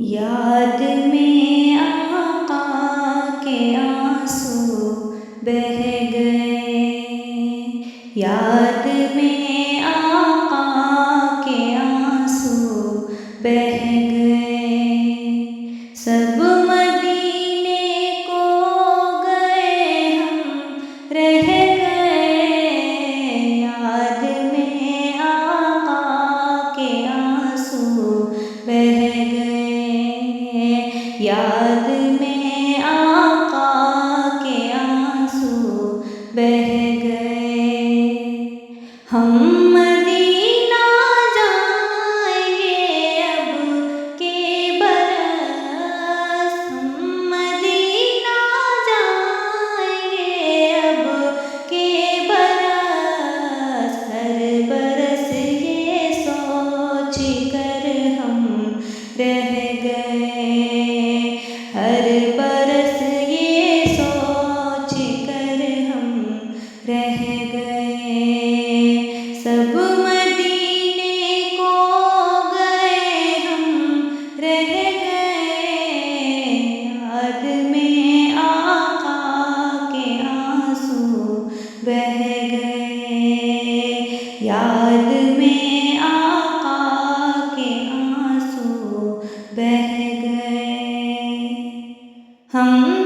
یاد میں آقا کے آنسو بہہ گئے، یاد میں آقا کے آنسو بہہ گئے، سب مدینے کو گئے ہم رہ گئے، یاد میں آقا کے آنسو بہہ گئے، یاد میں آقا کے آنسو بہہ گئے۔ ہم مدینہ جائیں گے اب کے برس، ہم مدینہ جائیں گے اب کے برس، ہر برس یہ سوچ کر ہم رہ گئے، ہر برس یہ سوچ کر ہم رہ گئے، سب مدینے کو گئے ہم رہ گئے، یاد میں آقا کے آنسو بہہ گئے، یاد میں آقا کے آنسو بہہ گئے۔ ہم